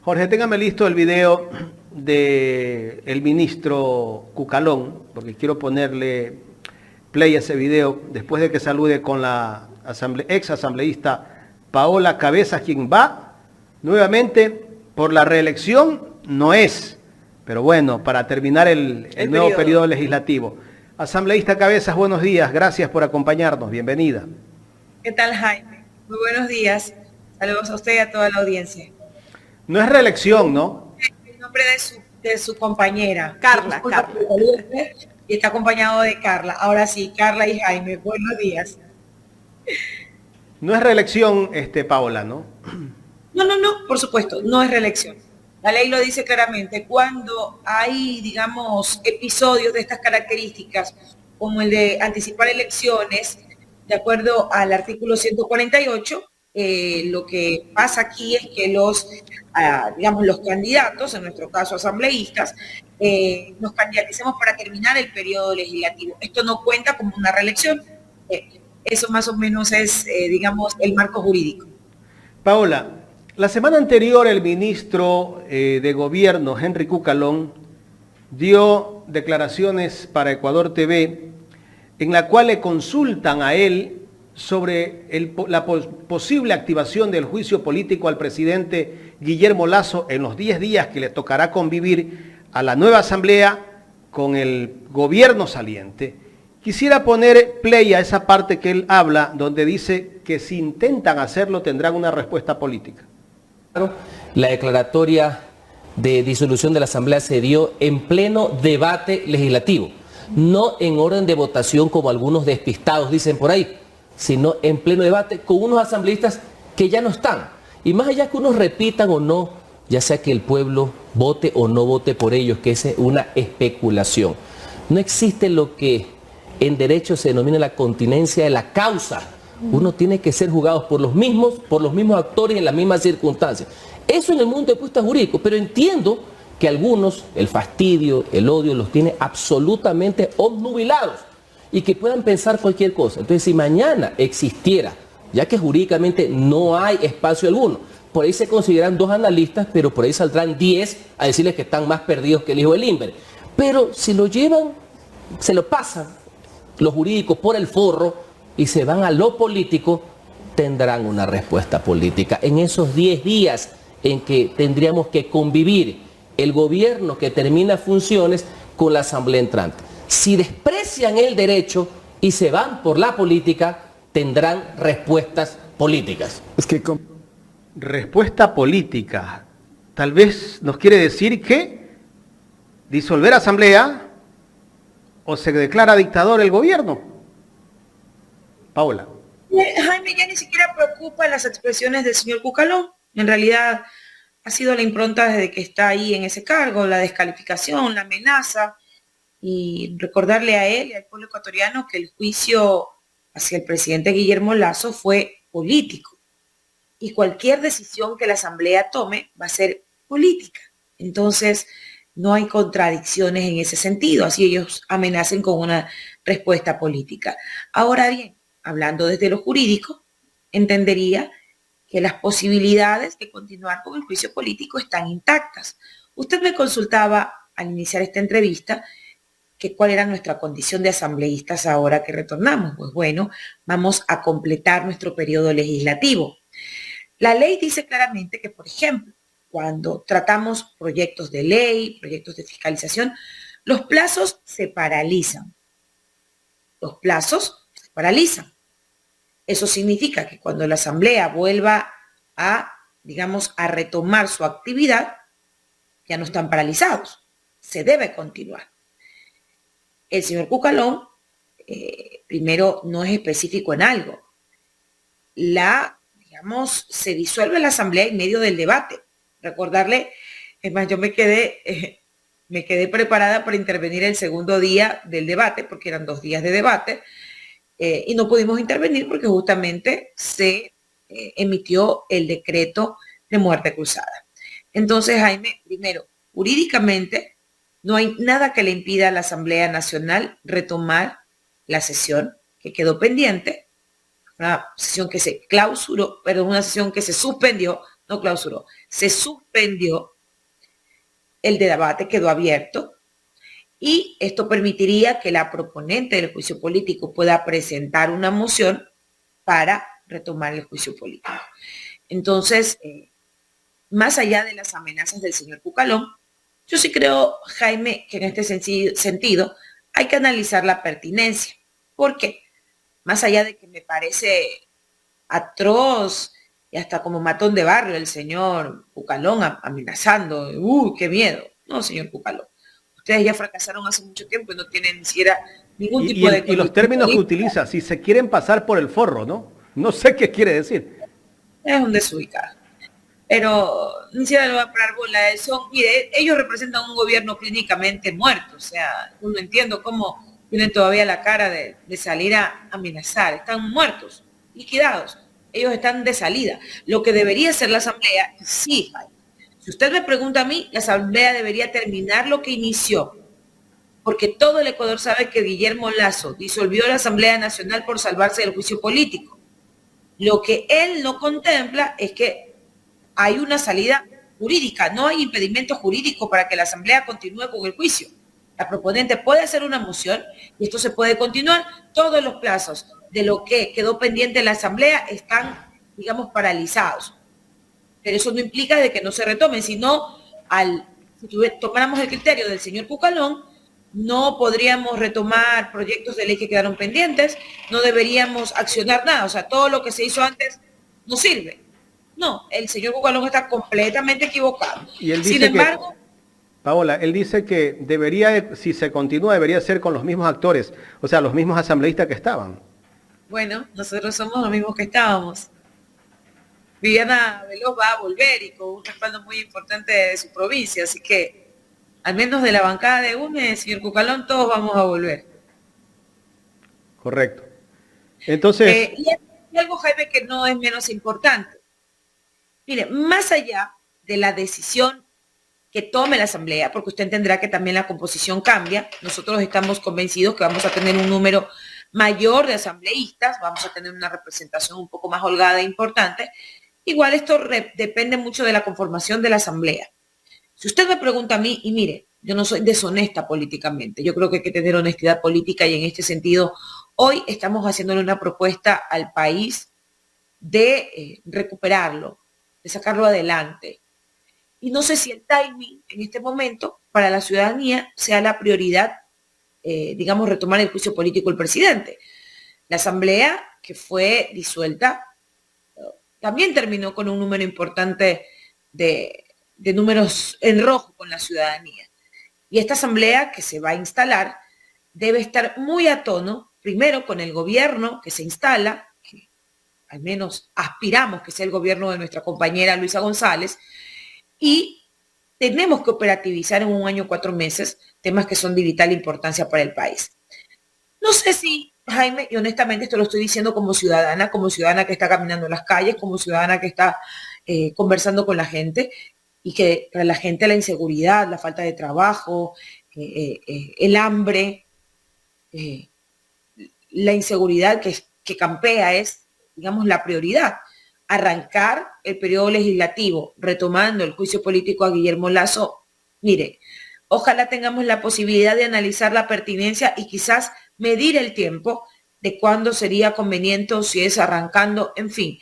Jorge, téngame listo el video del ministro Cucalón, porque quiero ponerle play a ese video después de que salude con la ex asambleísta Paola Cabezas, quien va nuevamente por la reelección, no es, pero bueno, para terminar el nuevo periodo legislativo. Asambleísta Cabezas, buenos días, gracias por acompañarnos, bienvenida. ¿Qué tal, Jaime? Muy buenos días. Saludos a usted y a toda la audiencia. No es reelección, ¿no? El nombre de su compañera. Carla. Y está acompañado de Carla. Ahora sí, Carla y Jaime, buenos días. No es reelección, Paola, ¿no? No, por supuesto, no es reelección. La ley lo dice claramente. Cuando hay, digamos, episodios de estas características, como el de anticipar elecciones, de acuerdo al artículo 148, lo que pasa aquí es que los candidatos, en nuestro caso asambleístas, nos candidaticemos para terminar el periodo legislativo. Esto no cuenta como una reelección. Eso más o menos es, el marco jurídico. Paola, la semana anterior el ministro de Gobierno, Henry Cucalón, dio declaraciones para Ecuador TV en la cual le consultan a él sobre la posible activación del juicio político al presidente Guillermo Lasso en los 10 días que le tocará convivir a la nueva asamblea con el gobierno saliente. Quisiera poner play a esa parte que él habla, donde dice que si intentan hacerlo tendrán una respuesta política. La declaratoria de disolución de la asamblea se dio en pleno debate legislativo, no en orden de votación como algunos despistados dicen por ahí, sino en pleno debate con unos asambleístas que ya no están. Y más allá que unos repitan o no, ya sea que el pueblo vote o no vote por ellos, que esa es una especulación. No existe lo que en derecho se denomina la continencia de la causa. Uno tiene que ser juzgado por los mismos actores en las mismas circunstancias. Eso en el mundo de puesta jurídico, pero entiendo que algunos, el fastidio, el odio, los tiene absolutamente obnubilados y que puedan pensar cualquier cosa. Entonces, si mañana existiera, ya que jurídicamente no hay espacio alguno, por ahí se consideran 2 analistas, pero por ahí saldrán 10 a decirles que están más perdidos que el hijo del Limber. Pero si lo llevan, se lo pasan los jurídicos por el forro y se van a lo político, tendrán una respuesta política. En esos 10 días en que tendríamos que convivir el gobierno que termina funciones con la asamblea entrante. Si desprecian el derecho y se van por la política, tendrán respuestas políticas. Respuesta política. Tal vez nos quiere decir que disolver asamblea o se declara dictador el gobierno. Paola. Jaime, ya ni siquiera preocupa las expresiones del señor Cucalón. En realidad ha sido la impronta desde que está ahí en ese cargo, la descalificación, la amenaza, y recordarle a él y al pueblo ecuatoriano que el juicio hacia el presidente Guillermo Lasso fue político. Y cualquier decisión que la asamblea tome va a ser política. Entonces, no hay contradicciones en ese sentido, así ellos amenacen con una respuesta política. Ahora bien, hablando desde lo jurídico, entendería que las posibilidades de continuar con el juicio político están intactas. Usted me consultaba al iniciar esta entrevista que cuál era nuestra condición de asambleístas ahora que retornamos. Pues bueno, vamos a completar nuestro periodo legislativo. La ley dice claramente que, por ejemplo, cuando tratamos proyectos de ley, proyectos de fiscalización, los plazos se paralizan. Los plazos se paralizan. Eso significa que cuando la asamblea vuelva a retomar su actividad, ya no están paralizados. Se debe continuar. El señor Cucalón, primero, no es específico en algo. Se disuelve la asamblea en medio del debate. Recordarle, es más, yo me quedé preparada para intervenir el segundo día del debate, porque eran 2 días de debate, y no pudimos intervenir porque justamente se emitió el decreto de muerte cruzada. Entonces, Jaime, primero, jurídicamente no hay nada que le impida a la Asamblea Nacional retomar la sesión que quedó pendiente, una sesión que se clausuró, una sesión que se suspendió no clausuró, se suspendió, el debate quedó abierto y esto permitiría que la proponente del juicio político pueda presentar una moción para retomar el juicio político. Entonces, más allá de las amenazas del señor Cucalón, yo sí creo, Jaime, que en este sentido hay que analizar la pertinencia. ¿Por qué? Más allá de que me parece atroz y hasta como matón de barrio el señor Cucalón amenazando, qué miedo. No, señor Cucalón, ustedes ya fracasaron hace mucho tiempo y no tienen ni siquiera ningún tipo de... Y los términos que utiliza, si se quieren pasar por el forro, ¿no? No sé qué quiere decir. Es un desubicado. Pero ni siquiera le va a parar bola eso. Mire, ellos representan un gobierno clínicamente muerto. O sea, no entiendo cómo tienen todavía la cara de salir a amenazar. Están muertos, liquidados. Ellos están de salida. Lo que debería hacer la Asamblea, sí, si usted me pregunta a mí, la Asamblea debería terminar lo que inició. Porque todo el Ecuador sabe que Guillermo Lasso disolvió la Asamblea Nacional por salvarse del juicio político. Lo que él no contempla es que hay una salida jurídica, no hay impedimento jurídico para que la Asamblea continúe con el juicio. La proponente puede hacer una moción y esto se puede continuar. Todos los plazos de lo que quedó pendiente en la Asamblea están, digamos, paralizados. Pero eso no implica de que no se retomen, sino si tomáramos el criterio del señor Cucalón, no podríamos retomar proyectos de ley que quedaron pendientes, no deberíamos accionar nada, o sea, todo lo que se hizo antes no sirve. No, el señor Cucalón está completamente equivocado. Y él dice Sin embargo, Paola, él dice que debería, si se continúa, debería ser con los mismos actores, o sea, los mismos asambleístas que estaban. Bueno, nosotros somos los mismos que estábamos. Viviana Veloz va a volver y con un respaldo muy importante de su provincia, así que al menos de la bancada de UNE, señor Cucalón, todos vamos a volver. Correcto. Entonces... y algo, Jaime, que no es menos importante. Mire, más allá de la decisión que tome la Asamblea, porque usted entenderá que también la composición cambia, nosotros estamos convencidos que vamos a tener un número mayor de asambleístas, vamos a tener una representación un poco más holgada e importante. Igual esto depende mucho de la conformación de la Asamblea. Si usted me pregunta a mí, y mire, yo no soy deshonesta políticamente, yo creo que hay que tener honestidad política y en este sentido, hoy estamos haciéndole una propuesta al país de recuperarlo, de sacarlo adelante. Y no sé si el timing en este momento para la ciudadanía sea la prioridad, digamos, retomar el juicio político del presidente. La Asamblea, que fue disuelta, también terminó con un número importante de números en rojo con la ciudadanía. Y esta Asamblea que se va a instalar debe estar muy a tono, primero con el gobierno que se instala, que al menos aspiramos que sea el gobierno de nuestra compañera Luisa González, y tenemos que operativizar en 1 año 4 meses temas que son de vital importancia para el país. No sé si, Jaime, y honestamente esto lo estoy diciendo como ciudadana que está caminando en las calles, como ciudadana que está conversando con la gente, y que para la gente la inseguridad, la falta de trabajo, el hambre, la inseguridad que campea es, digamos, la prioridad. Arrancar el periodo legislativo retomando el juicio político a Guillermo Lasso, mire, ojalá tengamos la posibilidad de analizar la pertinencia y quizás medir el tiempo de cuándo sería conveniente o si es arrancando, en fin.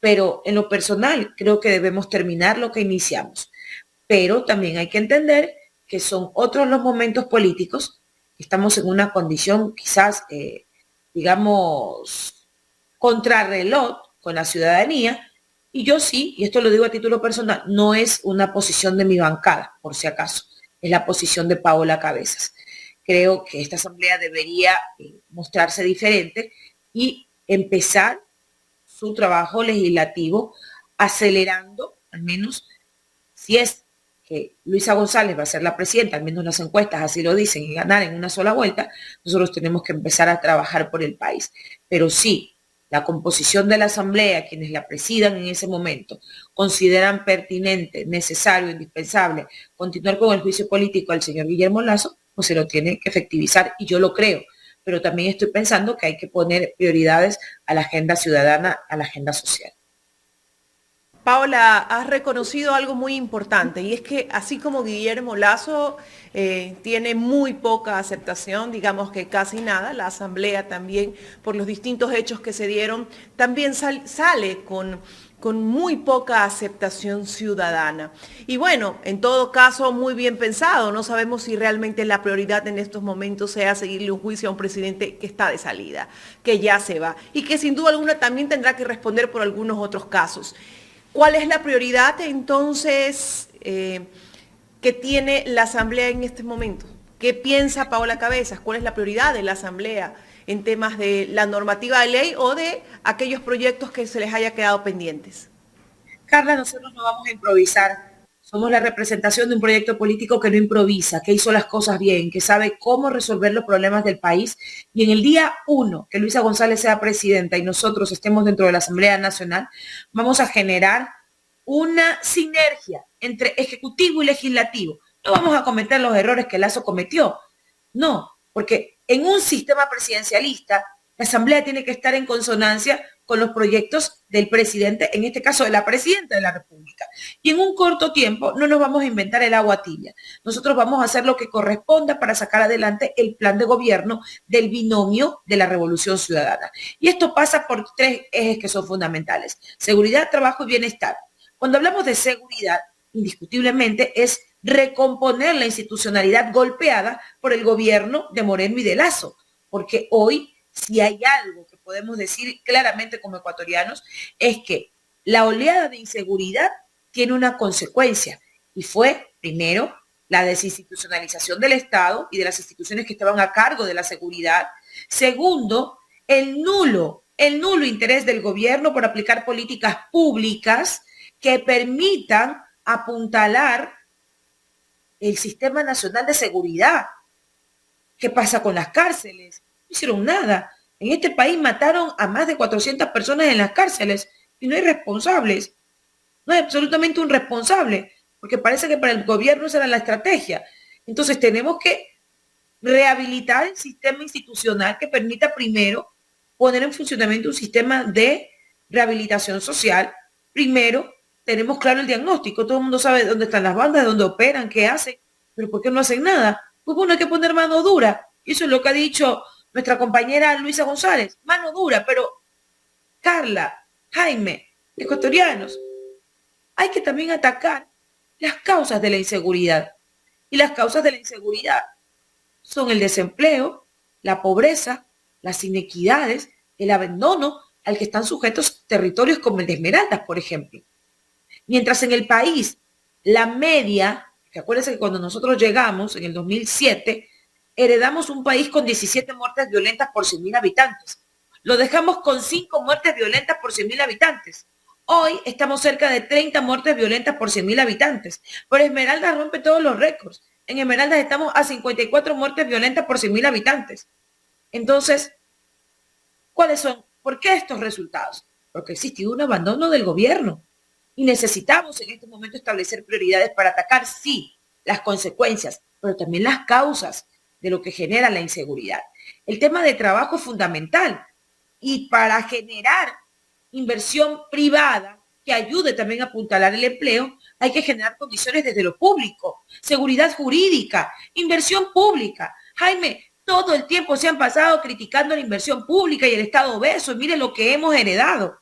Pero en lo personal creo que debemos terminar lo que iniciamos. Pero también hay que entender que son otros los momentos políticos. Estamos en una condición quizás, digamos, contrarreloj con la ciudadanía, y yo sí, y esto lo digo a título personal, no es una posición de mi bancada, por si acaso, es la posición de Paola Cabezas. Creo que esta Asamblea debería mostrarse diferente y empezar su trabajo legislativo acelerando, al menos, si es que Luisa González va a ser la presidenta, al menos las encuestas así lo dicen, y ganar en una sola vuelta, nosotros tenemos que empezar a trabajar por el país. Pero sí, la composición de la Asamblea, quienes la presidan en ese momento, consideran pertinente, necesario, indispensable continuar con el juicio político al señor Guillermo Lasso, pues se lo tiene que efectivizar, y yo lo creo. Pero también estoy pensando que hay que poner prioridades a la agenda ciudadana, a la agenda social. Paola, has reconocido algo muy importante y es que así como Guillermo Lasso tiene muy poca aceptación, digamos que casi nada, la Asamblea también por los distintos hechos que se dieron, también sale con muy poca aceptación ciudadana. Y bueno, en todo caso, muy bien pensado, no sabemos si realmente la prioridad en estos momentos sea seguirle un juicio a un presidente que está de salida, que ya se va y que sin duda alguna también tendrá que responder por algunos otros casos. ¿Cuál es la prioridad entonces que tiene la Asamblea en este momento? ¿Qué piensa Paola Cabezas? ¿Cuál es la prioridad de la Asamblea en temas de la normativa de ley o de aquellos proyectos que se les haya quedado pendientes? Carla, nosotros no vamos a improvisar. Somos la representación de un proyecto político que no improvisa, que hizo las cosas bien, que sabe cómo resolver los problemas del país. Y en el día 1 que Luisa González sea presidenta y nosotros estemos dentro de la Asamblea Nacional, vamos a generar una sinergia entre ejecutivo y legislativo. No vamos a cometer los errores que Lasso cometió. No, porque en un sistema presidencialista, la Asamblea tiene que estar en consonancia con los proyectos del presidente, en este caso de la presidenta de la República. Y en un corto tiempo no nos vamos a inventar el agua tibia. Nosotros vamos a hacer lo que corresponda para sacar adelante el plan de gobierno del binomio de la Revolución Ciudadana. Y esto pasa por 3 ejes que son fundamentales: seguridad, trabajo y bienestar. Cuando hablamos de seguridad, indiscutiblemente es recomponer la institucionalidad golpeada por el gobierno de Moreno y de Lasso, porque hoy, si hay algo que podemos decir claramente como ecuatorianos, es que la oleada de inseguridad tiene una consecuencia, y fue, primero, la desinstitucionalización del Estado y de las instituciones que estaban a cargo de la seguridad. Segundo, el nulo interés del gobierno por aplicar políticas públicas que permitan apuntalar el Sistema Nacional de Seguridad. ¿Qué pasa con las cárceles? No hicieron nada. En este país mataron a más de 400 personas en las cárceles y no hay responsables. No hay absolutamente un responsable, porque parece que para el gobierno esa era la estrategia. Entonces tenemos que rehabilitar el sistema institucional que permita primero poner en funcionamiento un sistema de rehabilitación social. Primero, tenemos claro el diagnóstico, todo el mundo sabe dónde están las bandas, dónde operan, qué hacen, pero ¿por qué no hacen nada? Pues bueno, hay que poner mano dura. Y eso es lo que ha dicho nuestra compañera Luisa González, mano dura. Pero Carla, Jaime, ecuatorianos, hay que también atacar las causas de la inseguridad. Y las causas de la inseguridad son el desempleo, la pobreza, las inequidades, el abandono al que están sujetos territorios como el de Esmeraldas, por ejemplo. Mientras en el país la media, que acuérdense que cuando nosotros llegamos en el 2007, heredamos un país con 17 muertes violentas por 100.000 habitantes. Lo dejamos con 5 muertes violentas por 100.000 habitantes. Hoy estamos cerca de 30 muertes violentas por 100.000 habitantes. Pero Esmeraldas rompe todos los récords. En Esmeraldas estamos a 54 muertes violentas por 100.000 habitantes. Entonces, ¿cuáles son? ¿Por qué estos resultados? Porque ha existido un abandono del gobierno. Y necesitamos en este momento establecer prioridades para atacar, sí, las consecuencias, pero también las causas de lo que genera la inseguridad. El tema de trabajo es fundamental. Y para generar inversión privada que ayude también a apuntalar el empleo, hay que generar condiciones desde lo público, seguridad jurídica, inversión pública. Jaime, todo el tiempo se han pasado criticando la inversión pública y el Estado obeso, y miren lo que hemos heredado.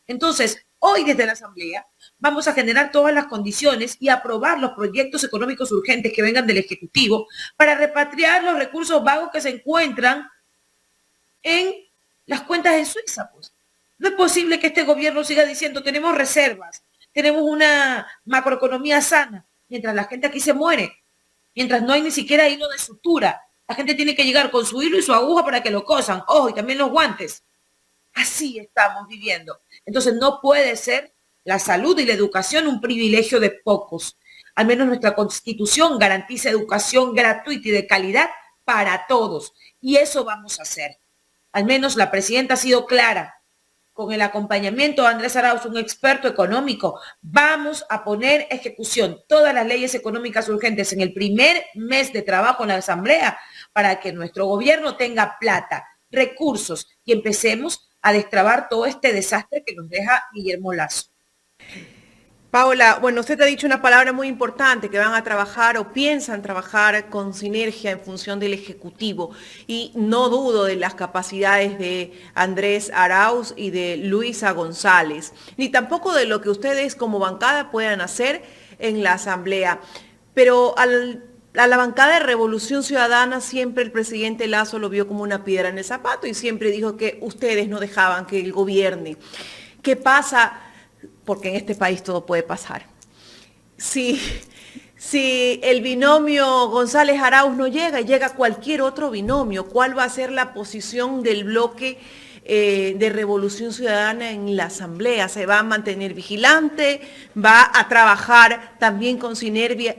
Entonces, hoy desde la Asamblea vamos a generar todas las condiciones y aprobar los proyectos económicos urgentes que vengan del Ejecutivo para repatriar los recursos vagos que se encuentran en las cuentas en Suiza. Pues no es posible que este gobierno siga diciendo tenemos reservas, tenemos una macroeconomía sana, mientras la gente aquí se muere, mientras no hay ni siquiera hilo de sutura. La gente tiene que llegar con su hilo y su aguja para que lo cosan. Ojo, y también los guantes. Así estamos viviendo. Entonces no puede ser la salud y la educación un privilegio de pocos. Al menos nuestra Constitución garantiza educación gratuita y de calidad para todos. Y eso vamos a hacer. Al menos la presidenta ha sido clara. Con el acompañamiento de Andrés Arauz, un experto económico, vamos a poner ejecución todas las leyes económicas urgentes en el primer mes de trabajo en la Asamblea para que nuestro gobierno tenga plata, recursos y empecemos a destrabar todo este desastre que nos deja Guillermo Lasso. Paola, bueno, usted ha dicho una palabra muy importante, que van a trabajar o piensan trabajar con sinergia en función del Ejecutivo. Y no dudo de las capacidades de Andrés Arauz y de Luisa González, ni tampoco de lo que ustedes como bancada puedan hacer en la Asamblea. Pero a la bancada de Revolución Ciudadana siempre el presidente Lasso lo vio como una piedra en el zapato y siempre dijo que ustedes no dejaban que él gobierne. ¿Qué pasa? Porque en este país todo puede pasar. Si el binomio González Arauz no llega, llega cualquier otro binomio, ¿cuál va a ser la posición del bloque de Revolución Ciudadana en la Asamblea? ¿Se va a mantener vigilante? ¿Va a trabajar también con sinergia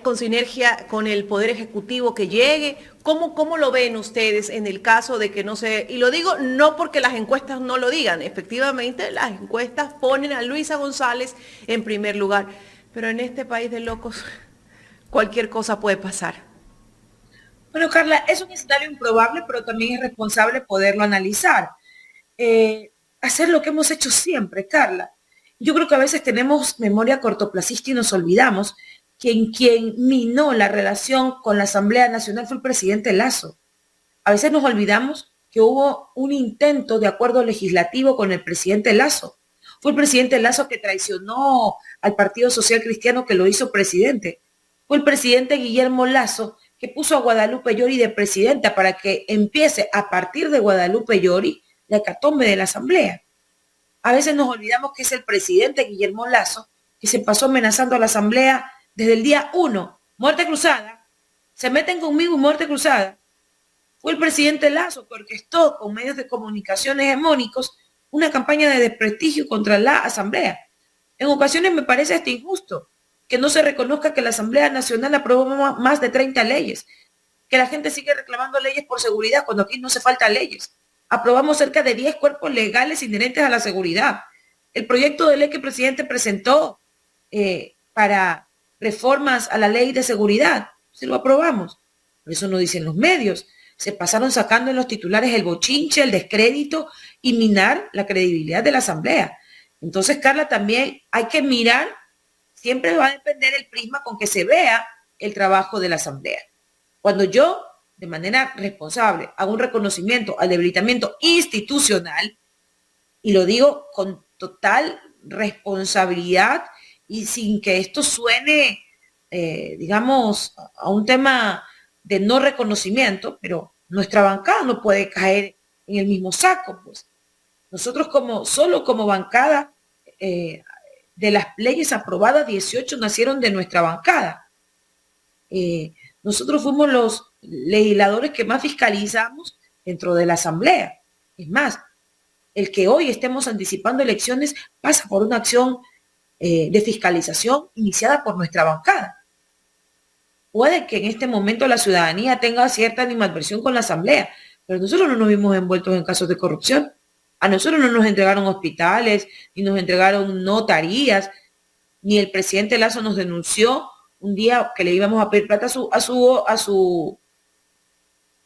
con el Poder Ejecutivo que llegue? ¿Cómo lo ven ustedes en el caso de que no se... Y lo digo no porque las encuestas no lo digan, efectivamente las encuestas ponen a Luisa González en primer lugar, pero en este país de locos cualquier cosa puede pasar. Bueno, Carla, es un escenario improbable, pero también es responsable poderlo analizar. Hacer lo que hemos hecho siempre, Carla. Yo creo que a veces tenemos memoria cortoplacista y nos olvidamos que quien minó la relación con la Asamblea Nacional fue el presidente Lasso. A veces nos olvidamos que hubo un intento de acuerdo legislativo con el presidente Lasso. Fue el presidente Lasso que traicionó al Partido Social Cristiano, que lo hizo presidente. Fue el presidente Guillermo Lasso que puso a Guadalupe Llori de presidenta para que empiece a partir de Guadalupe Llori la hecatombe de la Asamblea. A veces nos olvidamos que es el presidente Guillermo Lasso que se pasó amenazando a la Asamblea desde el día 1. Muerte cruzada. Se meten conmigo y muerte cruzada. Fue el presidente Lasso que orquestó con medios de comunicación hegemónicos una campaña de desprestigio contra la Asamblea. En ocasiones me parece hasta injusto que no se reconozca que la Asamblea Nacional aprobó más de 30 leyes, que la gente sigue reclamando leyes por seguridad cuando aquí no hace falta leyes. Aprobamos cerca de 10 cuerpos legales inherentes a la seguridad. El proyecto de ley que el presidente presentó para reformas a la ley de seguridad, se lo aprobamos. Por eso no dicen los medios. Se pasaron sacando en los titulares el bochinche, el descrédito y minar la credibilidad de la Asamblea. Entonces, Carla, también hay que mirar, siempre va a depender el prisma con que se vea el trabajo de la Asamblea. Cuando yo, de manera responsable, hago un reconocimiento al debilitamiento institucional, y lo digo con total responsabilidad y sin que esto suene, digamos, a un tema de no reconocimiento, pero nuestra bancada no puede caer en el mismo saco, pues. Nosotros solo como bancada, de las leyes aprobadas, 18 nacieron de nuestra bancada. Nosotros fuimos los legisladores que más fiscalizamos dentro de la Asamblea. Es más, el que hoy estemos anticipando elecciones pasa por una acción de fiscalización iniciada por nuestra bancada. Puede que en este momento la ciudadanía tenga cierta animadversión con la Asamblea, pero nosotros no nos vimos envueltos en casos de corrupción. A nosotros no nos entregaron hospitales, ni nos entregaron notarías, ni el presidente Lasso nos denunció un día que le íbamos a pedir plata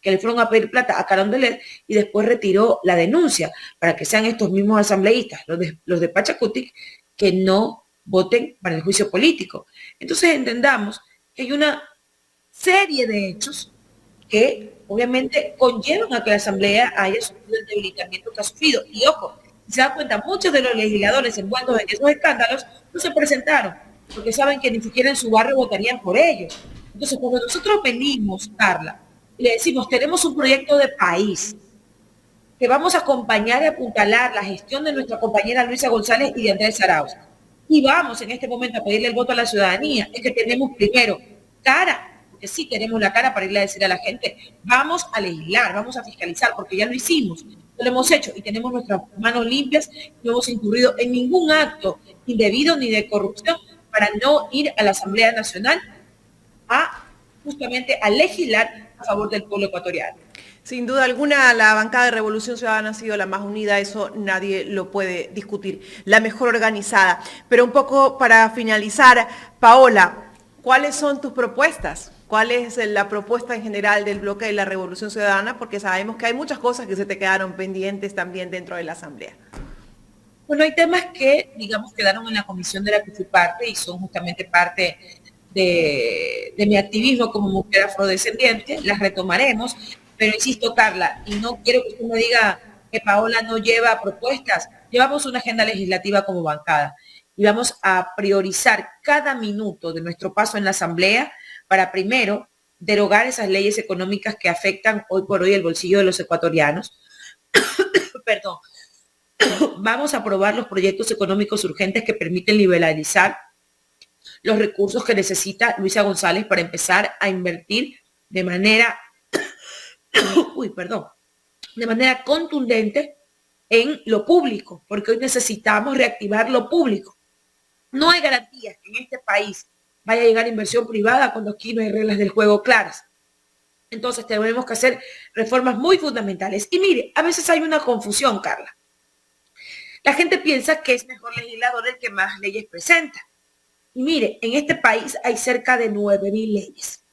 que le fueron a pedir plata a Carondelet y después retiró la denuncia para que sean estos mismos asambleístas, los de Pachacutic, que no voten para el juicio político. Entonces entendamos que hay una serie de hechos que obviamente conllevan a que la Asamblea haya sufrido el debilitamiento que ha sufrido. Y ojo, si se dan cuenta, muchos de los legisladores envueltos en esos escándalos no se presentaron, porque saben que ni siquiera en su barrio votarían por ellos. Entonces, cuando nosotros venimos, Carla, y le decimos, tenemos un proyecto de país, que vamos a acompañar y apuntalar la gestión de nuestra compañera Luisa González y de Andrés Arauz, y vamos en este momento a pedirle el voto a la ciudadanía, es que tenemos primero cara, que sí tenemos la cara para irle a decir a la gente, vamos a legislar, vamos a fiscalizar, porque ya lo hicimos, lo hemos hecho y tenemos nuestras manos limpias, no hemos incurrido en ningún acto indebido ni de corrupción para no ir a la Asamblea Nacional justamente a legislar a favor del pueblo ecuatoriano. Sin duda alguna, la bancada de Revolución Ciudadana ha sido la más unida, eso nadie lo puede discutir, la mejor organizada. Pero un poco para finalizar, Paola, ¿cuáles son tus propuestas? ¿Cuál es la propuesta en general del bloque de la Revolución Ciudadana? Porque sabemos que hay muchas cosas que se te quedaron pendientes también dentro de la Asamblea. Bueno, hay temas que, digamos, quedaron en la comisión de la que fui parte y son justamente parte de mi activismo como mujer afrodescendiente. Las retomaremos, pero insisto, Carla, y no quiero que usted me diga que Paola no lleva propuestas. Llevamos una agenda legislativa como bancada y vamos a priorizar cada minuto de nuestro paso en la Asamblea para, primero, derogar esas leyes económicas que afectan hoy por hoy el bolsillo de los ecuatorianos. Perdón. Vamos a aprobar los proyectos económicos urgentes que permiten liberalizar los recursos que necesita Luisa González para empezar a invertir de manera, de manera contundente en lo público, porque hoy necesitamos reactivar lo público. No hay garantías que en este país vaya a llegar inversión privada cuando aquí no hay reglas del juego claras. Entonces tenemos que hacer reformas muy fundamentales. Y mire, a veces hay una confusión, Carla. La gente piensa que es mejor legislador el que más leyes presenta. Y mire, en este país hay cerca de 9.000 leyes.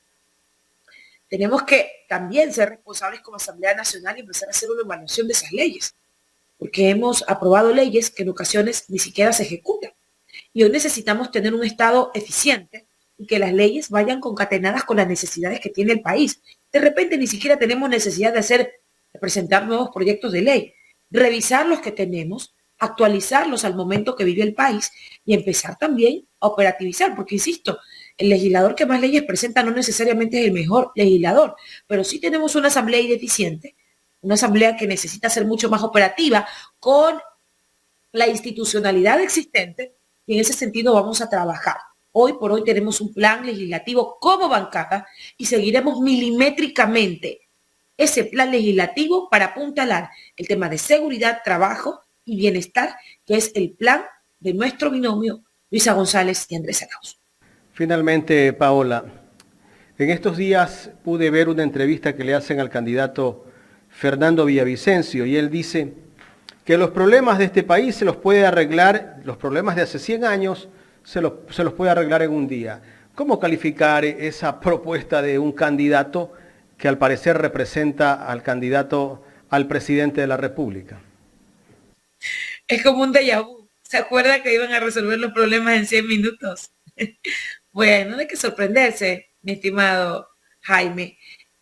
Tenemos que también ser responsables como Asamblea Nacional y empezar a hacer una evaluación de esas leyes. Porque hemos aprobado leyes que en ocasiones ni siquiera se ejecutan. Y hoy necesitamos tener un Estado eficiente y que las leyes vayan concatenadas con las necesidades que tiene el país. De repente ni siquiera tenemos necesidad de presentar nuevos proyectos de ley. Revisar los que tenemos, actualizarlos al momento que vive el país y empezar también a operativizar, porque insisto, el legislador que más leyes presenta no necesariamente es el mejor legislador, pero sí tenemos una asamblea deficiente, una asamblea que necesita ser mucho más operativa con la institucionalidad existente y en ese sentido vamos a trabajar. Hoy por hoy tenemos un plan legislativo como bancada y seguiremos milimétricamente ese plan legislativo para apuntalar el tema de seguridad, trabajo y bienestar, que es el plan de nuestro binomio Luisa González y Andrés Arauz. Finalmente, Paola, en estos días pude ver una entrevista que le hacen al candidato Fernando Villavicencio y él dice que los problemas de este país se los puede arreglar, los problemas de hace 100 años se los puede arreglar en un día. ¿Cómo calificar esa propuesta de un candidato que al parecer representa al candidato al presidente de la República? Es como un déjà vu. ¿Se acuerda que iban a resolver los problemas en 100 minutos? Bueno, no hay que sorprenderse, mi estimado Jaime.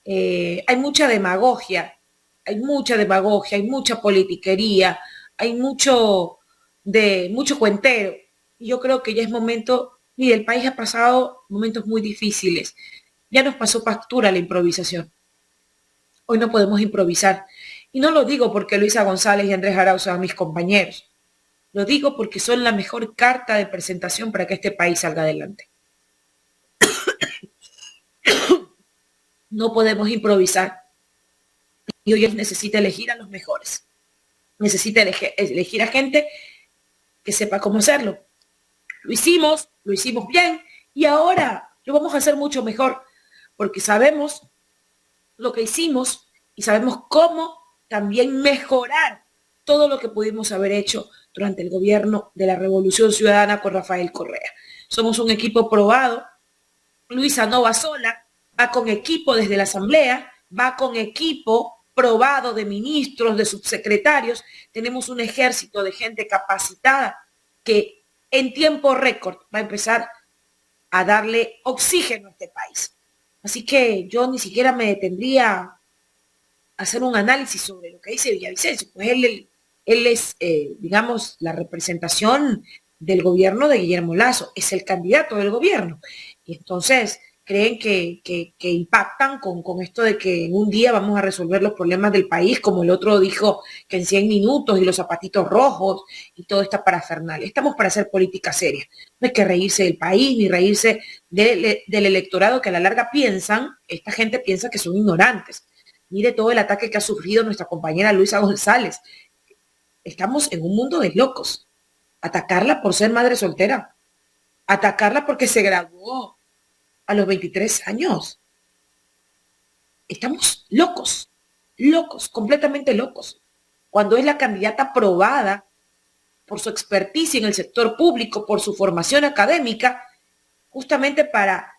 Hay mucha demagogia, hay mucha politiquería, hay mucho cuentero. Y yo creo que ya es momento, mire, el país ha pasado momentos muy difíciles. Ya nos pasó factura la improvisación. Hoy no podemos improvisar. Y no lo digo porque Luisa González y Andrés Arauz son mis compañeros. Lo digo porque son la mejor carta de presentación para que este país salga adelante. No podemos improvisar. Y hoy necesita elegir a los mejores. Necesita elegir a gente que sepa cómo hacerlo. Lo hicimos bien y ahora lo vamos a hacer mucho mejor porque sabemos lo que hicimos y sabemos cómo también mejorar todo lo que pudimos haber hecho durante el gobierno de la Revolución Ciudadana con Rafael Correa. Somos un equipo probado. Luisa no va sola, va con equipo desde la Asamblea, va con equipo probado de ministros, de subsecretarios. Tenemos un ejército de gente capacitada que en tiempo récord va a empezar a darle oxígeno a este país. Así que yo ni siquiera me detendría a hacer un análisis sobre lo que dice Villavicencio, pues él es, digamos, la representación del gobierno de Guillermo Lasso, es el candidato del gobierno. Y entonces creen que impactan con esto de que en un día vamos a resolver los problemas del país, como el otro dijo que en 100 minutos y los zapatitos rojos y toda esta parafernalia. Estamos para hacer política seria. No hay que reírse del país ni reírse del electorado que a la larga esta gente piensa que son ignorantes. Mire todo el ataque que ha sufrido nuestra compañera Luisa González. Estamos en un mundo de locos. Atacarla por ser madre soltera. Atacarla porque se graduó a los 23 años. Estamos locos, completamente locos. Cuando es la candidata aprobada por su experticia en el sector público, por su formación académica, justamente para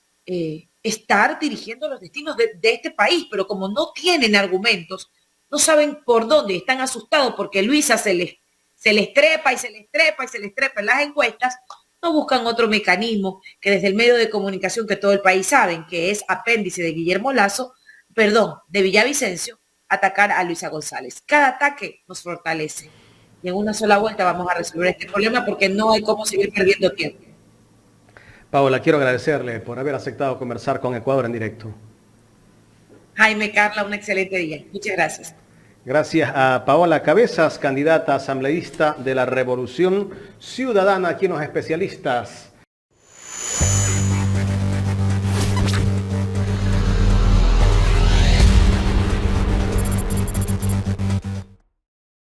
estar dirigiendo los destinos de este país, pero como no tienen argumentos, no saben por dónde, están asustados porque Luisa se se les trepa y se les trepa y se les trepa en las encuestas, no buscan otro mecanismo que desde el medio de comunicación que todo el país saben, que es apéndice de Guillermo Lazo, de Villavicencio, atacar a Luisa González. Cada ataque nos fortalece. Y en una sola vuelta vamos a resolver este problema porque no hay cómo seguir perdiendo tiempo. Paola, quiero agradecerle por haber aceptado conversar con Ecuador en directo. Jaime, Carla, un excelente día. Muchas gracias. Gracias a Paola Cabezas, candidata asambleísta de la Revolución Ciudadana, aquí en Los Especialistas